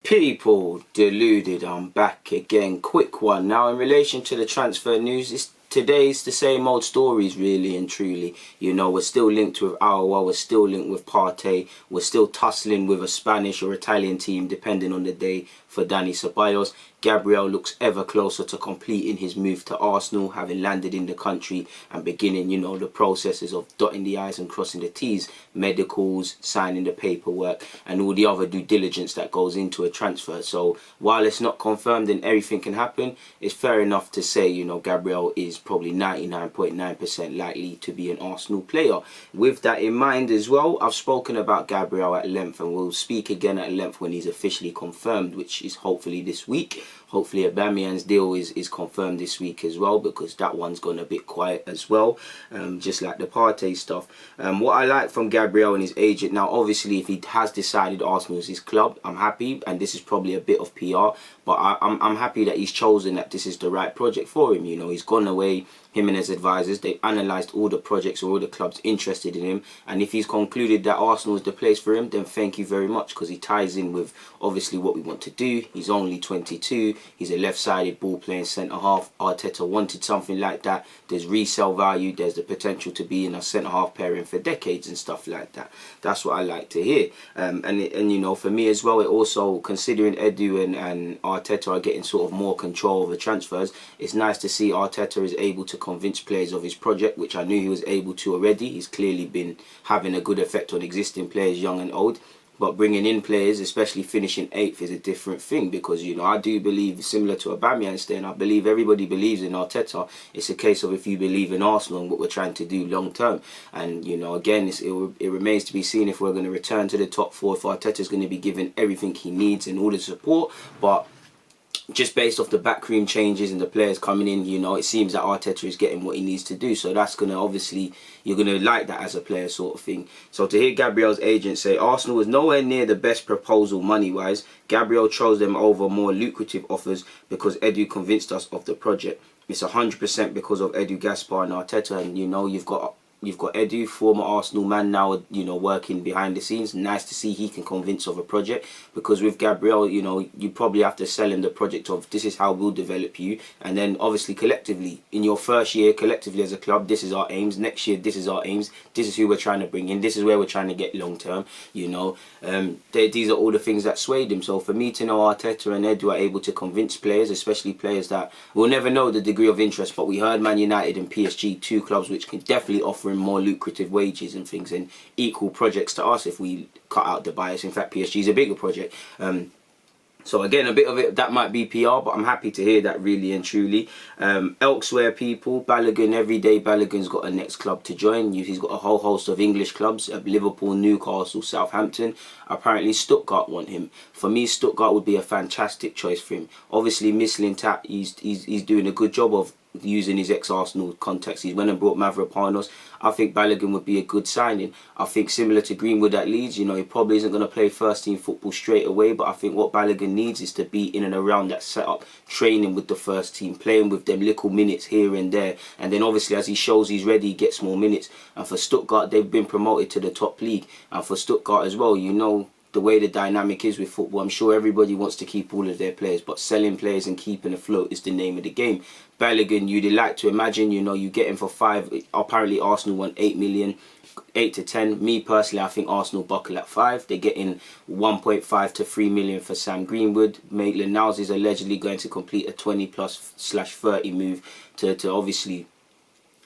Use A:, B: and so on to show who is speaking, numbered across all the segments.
A: People, deluded, I'm back again. Quick one. Now, in relation to the transfer news, today's the same old stories, really and truly. You know, we're still linked with Aouar, we're still linked with Partey, we're still tussling with a Spanish or Italian team, depending on the day, for Dani Ceballos. Gabriel looks ever closer to completing his move to Arsenal, having landed in the country and beginning, you know, the processes of dotting the I's and crossing the T's, medicals, signing the paperwork, and all the other due diligence that goes into a transfer. So while it's not confirmed and everything can happen, it's fair enough to say, you know, Gabriel is probably 99.9% likely to be an Arsenal player. With that in mind as well, I've spoken about Gabriel at length, and we'll speak again at length when he's officially confirmed, which is hopefully this week. Hopefully Aubameyang's deal is confirmed this week as well, because that one's gone a bit quiet as well, just like the Partey stuff. What I like from Gabriel and his agent, now obviously if he has decided Arsenal is his club, I'm happy, and this is probably a bit of PR, but I'm happy that he's chosen that this is the right project for him. You know, he's gone away, him and his advisors, they've analysed all the projects or all the clubs interested in him, and if he's concluded that Arsenal is the place for him, then thank you very much, because he ties in with obviously what we want to do. He's only 22, he's a left-sided ball-playing centre-half. Arteta wanted something like that. There's resale value, there's the potential to be in a centre-half pairing for decades and stuff like that. That's what I like to hear. And you know, for me as well, it also, considering Edu and Arteta are getting sort of more control of the transfers, it's nice to see Arteta is able to convince players of his project, which I knew he was able to already. He's clearly been having a good effect on existing players, young and old. But bringing in players, especially finishing 8th, is a different thing, because, you know, I do believe, similar to Aubameyang staying, I believe everybody believes in Arteta. It's a case of if you believe in Arsenal and what we're trying to do long term. And, you know, again, it remains to be seen if we're going to return to the top 4, if Arteta's going to be given everything he needs and all the support. But just based off the backroom changes and the players coming in, you know, it seems that Arteta is getting what he needs to do. So that's going to, obviously, you're going to like that as a player sort of thing. So to hear Gabriel's agent say Arsenal was nowhere near the best proposal money-wise, Gabriel chose them over more lucrative offers because Edu convinced us of the project. It's 100% because of Edu, Gaspar and Arteta. And, you know, you've got Edu, former Arsenal man, now, you know, working behind the scenes. Nice to see he can convince of a project, because with Gabriel, you know, you probably have to sell him the project of this is how we'll develop you, and then obviously collectively, in your first year, collectively as a club, this is our aims. Next year, this is our aims. This is who we're trying to bring in. This is where we're trying to get long term, you know. These are all the things that swayed him. So for me to know Arteta and Edu are able to convince players, especially players that will never know the degree of interest, but we heard Man United and PSG, two clubs which can definitely offer him more lucrative wages and things and equal projects to us if we cut out the bias. In fact, PSG is a bigger project. So again, a bit of it, that might be PR, but I'm happy to hear that, really and truly. Elsewhere, people, Balogun, every day Balogun's got a next club to join. He's got a whole host of English clubs, Liverpool, Newcastle, Southampton. Apparently Stuttgart want him. For me, Stuttgart would be a fantastic choice for him. Obviously, Mislintat, he's doing a good job of using his ex-Arsenal contacts. He went and brought Mavropanos. I think Balogun would be a good signing. I think similar to Greenwood at Leeds, you know, he probably isn't going to play first team football straight away, but I think what Balogun needs is to be in and around that setup, training with the first team, playing with them little minutes here and there, and then obviously as he shows he's ready, he gets more minutes. And for Stuttgart, they've been promoted to the top league, and for Stuttgart as well, you know, the way the dynamic is with football, I'm sure everybody wants to keep all of their players, but selling players and keeping afloat is the name of the game. Balogun, you'd like to imagine, you know, you get him for 5. Apparently Arsenal want 8 million, 8 to 10. Me personally, I think Arsenal buckle at 5. They're getting 1.5 to 3 million for Sam Greenwood. Maitland-Niles is allegedly going to complete a 20+/30 move to obviously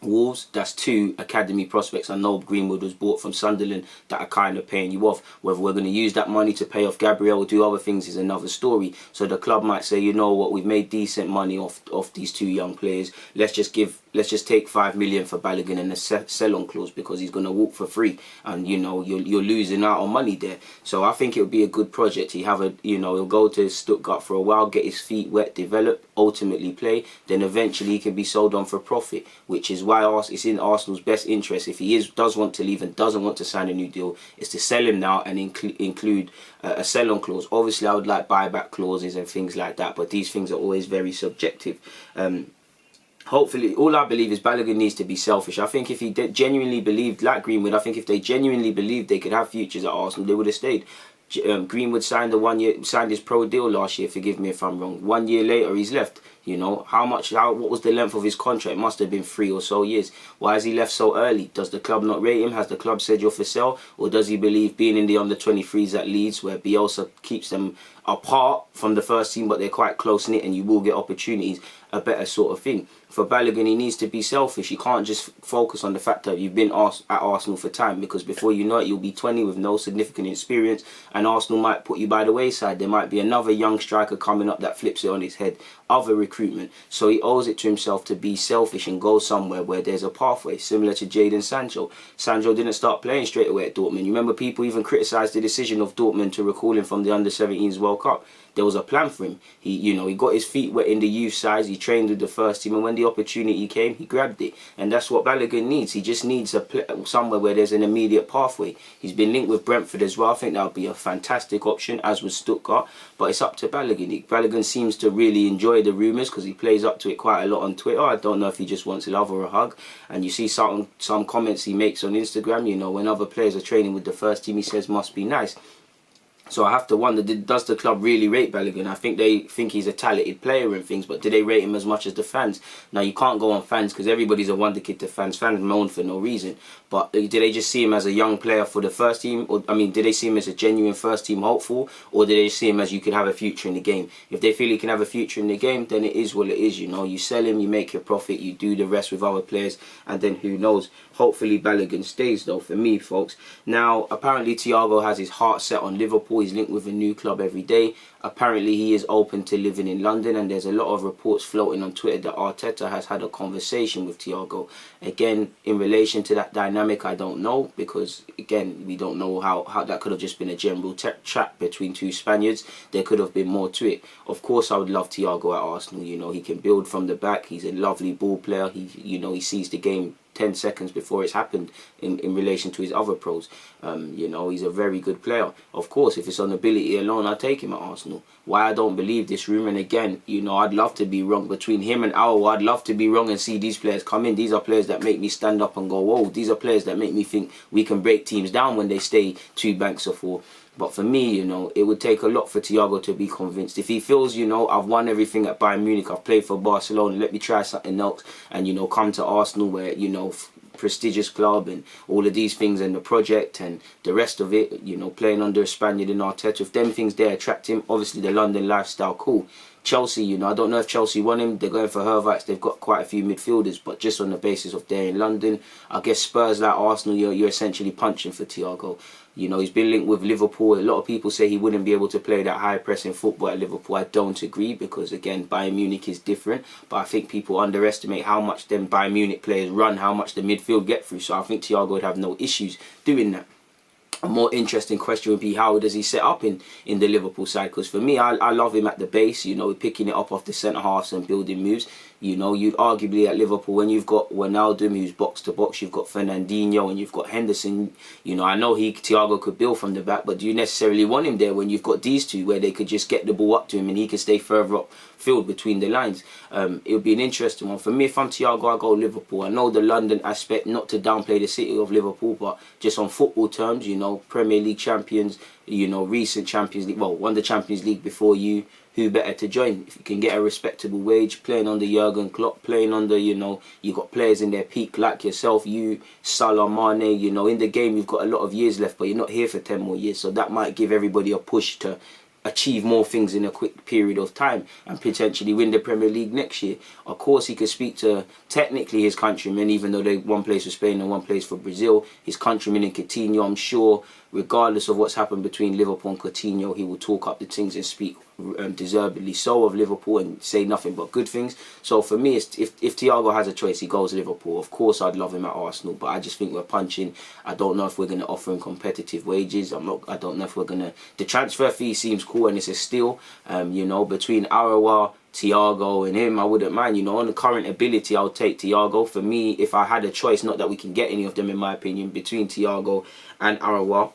A: Wolves. That's 2 academy prospects. I know Greenwood was bought from Sunderland that are kind of paying you off. Whether we're going to use that money to pay off Gabriel or do other things is another story. So the club might say, you know what, we've made decent money off these 2 young players. Let's just take 5 million for Balogun and a sell-on clause, because he's going to walk for free, and you know you're losing out on money there. So I think it would be a good project. He'll go to Stuttgart for a while, get his feet wet, develop, ultimately play, then eventually he can be sold on for profit, which is why it's in Arsenal's best interest, if he does want to leave and doesn't want to sign a new deal, is to sell him now and include a sell-on clause. Obviously, I would like buyback clauses and things like that, but these things are always very subjective. Hopefully, all I believe is Balogun needs to be selfish. I think if he genuinely believed, like Greenwood, I think if they genuinely believed they could have futures at Arsenal, they would have stayed. Greenwood signed his pro deal last year. Forgive me if I'm wrong. 1 year later, he's left. You know, what was the length of his contract? It must have been 3 or so years. Why has he left so early? Does the club not rate him? Has the club said you're for sale? Or does he believe being in the under-23s at Leeds, where Bielsa keeps them apart from the first team, but they're quite close-knit and you will get opportunities, a better sort of thing? For Balogun, he needs to be selfish. You can't just focus on the fact that you've been at Arsenal for time, because before you know it, you'll be 20 with no significant experience, and Arsenal might put you by the wayside. There might be another young striker coming up that flips it on his head. Other recruitment. So he owes it to himself to be selfish and go somewhere where there's a pathway, similar to Jadon Sancho. Sancho didn't start playing straight away at Dortmund. You remember people even criticised the decision of Dortmund to recall him from the Under-17s World Cup. There was a plan for him. He got his feet wet in the youth sides. He trained with the first team, and when the opportunity came, he grabbed it. And that's what Balogun needs. He just needs somewhere where there's an immediate pathway. He's been linked with Brentford as well. I think that would be a fantastic option, as with Stuttgart. But it's up to Balogun. Balogun seems to really enjoy the rumours because he plays up to it quite a lot on Twitter. I don't know if he just wants love or a hug. And you see some comments he makes on Instagram. You know, when other players are training with the first team, he says must be nice. So I have to wonder, does the club really rate Balogun? I think they think he's a talented player and things, but do they rate him as much as the fans? Now, you can't go on fans because everybody's a wonder kid to fans. Fans moan for no reason. But do they just see him as a young player for the first team? Or, I mean, do they see him as a genuine first team hopeful? Or do they just see him as you could have a future in the game? If they feel he can have a future in the game, then it is what it is, you know. You sell him, you make your profit, you do the rest with other players, and then who knows? Hopefully Balogun stays, though, for me, folks. Now, apparently Thiago has his heart set on Liverpool. He's linked with a new club every day. Apparently he is open to living in London, and there's a lot of reports floating on Twitter that Arteta has had a conversation with Thiago. Again, in relation to that dynamic, I don't know, because again, we don't know how that could have just been a general chat between two Spaniards. There could have been more to it. Of course, I would love Thiago at Arsenal. You know, he can build from the back. He's a lovely ball player. He sees the game 10 seconds before it's happened in relation to his other pros. He's a very good player. Of course, if it's on ability alone, I'd take him at Arsenal. Why I don't believe this rumour, and again, I'd love to be wrong. Between him and Aouar, I'd love to be wrong and see these players come in. These are players that make me stand up and go, whoa. These are players that make me think we can break teams down when they stay 2 banks or 4. But for me, it would take a lot for Thiago to be convinced. If he feels, I've won everything at Bayern Munich, I've played for Barcelona, let me try something else, and, come to Arsenal where, prestigious club and all of these things and the project and the rest of it, playing under a Spaniard in Arteta, if them things there attract him, obviously the London lifestyle, cool. Chelsea, I don't know if Chelsea want him. They're going for Hervites. They've got quite a few midfielders, but just on the basis of they're in London, I guess Spurs like Arsenal, you're essentially punching for Thiago. He's been linked with Liverpool. A lot of people say he wouldn't be able to play that high-pressing football at Liverpool. I don't agree because, again, Bayern Munich is different. But I think people underestimate how much them Bayern Munich players run, how much the midfield get through. So I think Thiago would have no issues doing that. A more interesting question would be, how does he set up in the Liverpool side? Because for me, I love him at the base, picking it up off the centre-halves and building moves. You'd arguably at Liverpool, when you've got Wijnaldum, who's box-to-box, you've got Fernandinho and you've got Henderson. I know Thiago could build from the back, but do you necessarily want him there when you've got these two where they could just get the ball up to him and he could stay further up field between the lines? It would be an interesting one. For me, if I'm Thiago, I go Liverpool. I know the London aspect, not to downplay the city of Liverpool, but just on football terms, Premier League champions, recent Champions League, won the Champions League before you. Who better to join? If you can get a respectable wage, playing under Jurgen Klopp, playing under, you got players in their peak like yourself, Salah, Mane, in the game you've got a lot of years left, but you're not here for 10 more years. So that might give everybody a push to achieve more things in a quick period of time and potentially win the Premier League next year. Of course, he could speak to technically his countrymen, even though they one place for Spain and one place for Brazil. His countrymen in Coutinho, I'm sure, regardless of what's happened between Liverpool and Coutinho, he will talk up the things and speak deservedly so of Liverpool and say nothing but good things. So for me, if Thiago has a choice, he goes Liverpool. Of course, I'd love him at Arsenal, but I just think we're punching. I don't know if we're going to offer him competitive wages. I don't know if we're going to. The transfer fee seems cool and it's a steal. Between Aouar, Thiago and him, I wouldn't mind. On the current ability, I'll take Thiago. For me, if I had a choice, not that we can get any of them in my opinion, between Thiago and Aouar,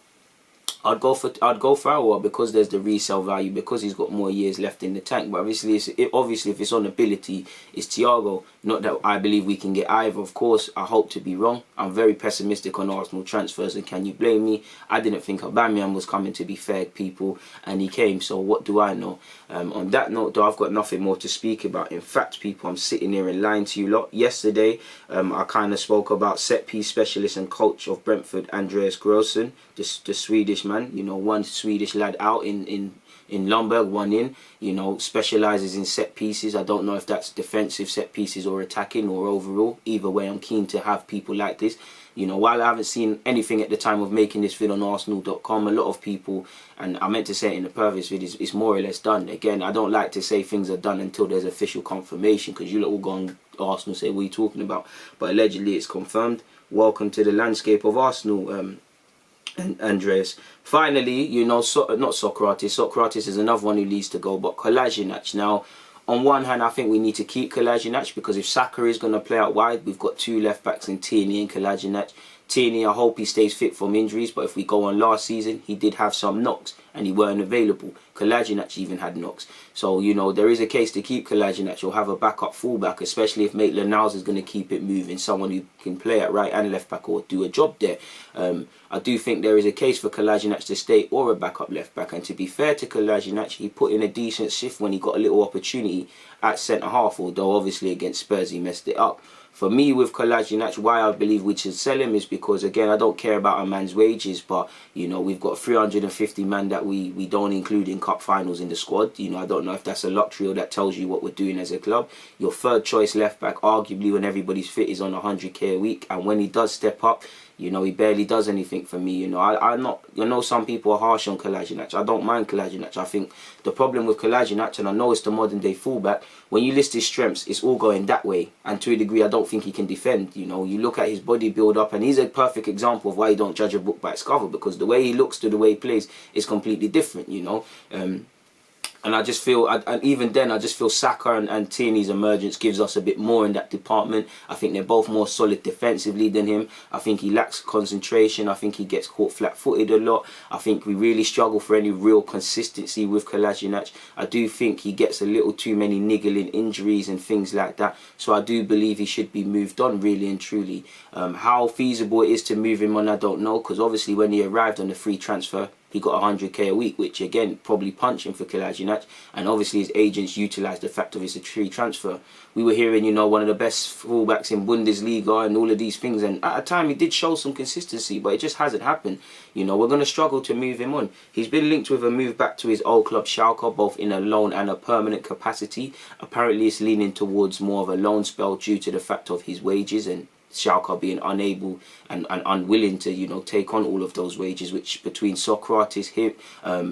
A: I'd go for Aouar because there's the resale value, because he's got more years left in the tank. But obviously, if it's on ability, it's Thiago. Not that I believe we can get either. Of course, I hope to be wrong. I'm very pessimistic on Arsenal transfers, and can you blame me? I didn't think Aubameyang was coming, to be fair, people, and he came. So what do I know? On that note, though, I've got nothing more to speak about. In fact, people, I'm sitting here and lying to you lot. Yesterday, I kind of spoke about set-piece specialist and coach of Brentford, Andreas Grossen, the Swedish man. You know, one Swedish lad out in Lomberg, one in, you know, specialises in set pieces. I don't know if that's defensive set pieces or attacking or overall. Either way, I'm keen to have people like this. You know, while I haven't seen anything at the time of making this vid on Arsenal.com, a lot of people, and I meant to say it in the previous video, it's more or less done. Again, I don't like to say things are done until there's official confirmation, because you lot will go on Arsenal say, what are you talking about? But allegedly it's confirmed. Welcome to the landscape of Arsenal, and Andreas. Finally, you know, not Socrates. Socrates is another one who needs to go, but Kolasinac. Now, on one hand, I think we need to keep Kolasinac, because if Saka is going to play out wide, we've got two left backs in Tierney and Kolasinac. Tierney, I hope he stays fit from injuries, but if we go on last season, he did have some knocks and he weren't available. Kolasinac even had knocks. So, you know, there is a case to keep Kolasinac or have a backup fullback, especially if Maitland-Niles is going to keep it moving, someone who can play at right and left back or do a job there. I do think there is a case for Kolasinac to stay or a backup left back, and to be fair to Kolasinac, he put in a decent shift when he got a little opportunity at centre-half, although obviously against Spurs he messed it up. For me, with Kolasinac, why I believe we should sell him is because, again, I don't care about a man's wages, but, you know, we've got 350 man that we don't include in cup finals in the squad. You know, I don't know if that's a luxury or that tells you what we're doing as a club. Your third choice left back, arguably when everybody's fit, is on 100k a week, and when he does step up, you know, he barely does anything for me. You know, I'm not, you know, some people are harsh on Kolasinac. I don't mind Kolasinac. I think the problem with Kolasinac, and I know it's the modern day fullback, when you list his strengths, it's all going that way. And to a degree, I don't think he can defend. You know, you look at his body build up, and he's a perfect example of why you don't judge a book by its cover, because the way he looks to the way he plays is completely different, you know. And I just feel, and even then, I just feel Saka and Tierney's emergence gives us a bit more in that department. I think they're both more solid defensively than him. I think he lacks concentration. I think he gets caught flat-footed a lot. I think we really struggle for any real consistency with Kolasinac. I do think he gets a little too many niggling injuries and things like that. So I do believe he should be moved on, really and truly. How feasible it is to move him on, I don't know, because obviously when he arrived on the free transfer, he got 100k a week, which again, probably punching for Kolasinac. And obviously his agents utilised the fact of his free transfer. We were hearing, you know, one of the best fullbacks in Bundesliga and all of these things. And at a time he did show some consistency, but it just hasn't happened. You know, we're going to struggle to move him on. He's been linked with a move back to his old club Schalke, both in a loan and a permanent capacity. Apparently it's leaning towards more of a loan spell due to the fact of his wages and Schalke being unable and unwilling to, you know, take on all of those wages, which between Socrates, him,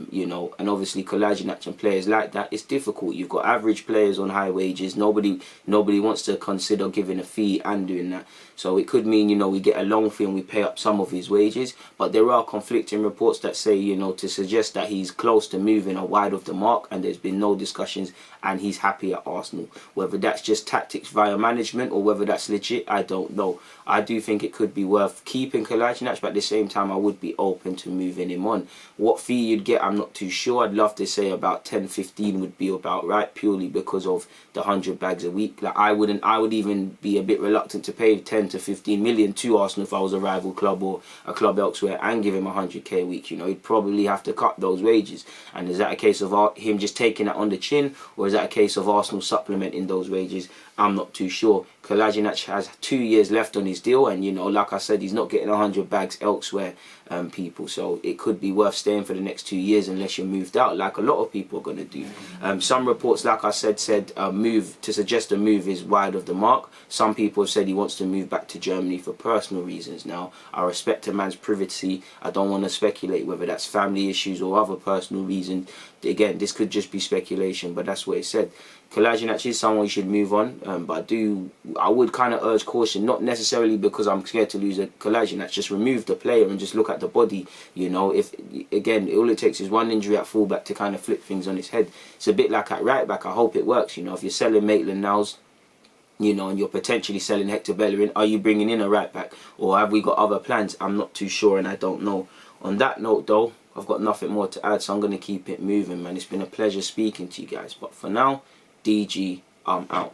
A: you know, and obviously Kolasinac and players like that, it's difficult. You've got average players on high wages. Nobody wants to consider giving a fee and doing that. So it could mean, you know, we get a long fee and we pay up some of his wages. But there are conflicting reports that say, you know, to suggest that he's close to moving or wide of the mark, and there's been no discussions and he's happy at Arsenal. Whether that's just tactics via management or whether that's legit, I don't know. I do think it could be worth keeping Kolasinac, but at the same time I would be open to moving him on. What fee you'd get, I'm not too sure. I'd love to say about 10-15 would be about right, purely because of the 100 bags a week. Like I would even be a bit reluctant to pay 10 to 15 million to Arsenal if I was a rival club or a club elsewhere and give him 100k a week. You know, he'd probably have to cut those wages. And is that a case of him just taking it on the chin, or is that a case of Arsenal supplementing those wages? I'm not too sure. Kolasinac has 2 years left on his deal, and, you know, like I said, he's not getting 100 bags elsewhere, people. So it could be worth staying for the next 2 years unless you're moved out, like a lot of people are going to do. Some reports, like I said suggest a move is wide of the mark. Some people have said he wants to move back to Germany for personal reasons. Now, I respect a man's privacy. I don't want to speculate whether that's family issues or other personal reasons. Again, this could just be speculation, but that's what it said. Kolasinac is someone you should move on, but I would kind of urge caution, not necessarily because I'm scared to lose a Kolasinac. Just remove the player and just look at the body. You know, if again, all it takes is one injury at fullback to kind of flip things on its head. It's a bit like at right back. I hope it works. You know, if you're selling Maitland-Niles, you know, and you're potentially selling Hector Bellerin, are you bringing in a right back, or have we got other plans? I'm not too sure, and I don't know. On that note, though, I've got nothing more to add, so I'm going to keep it moving, man. It's been a pleasure speaking to you guys, but for now, DG, I'm out.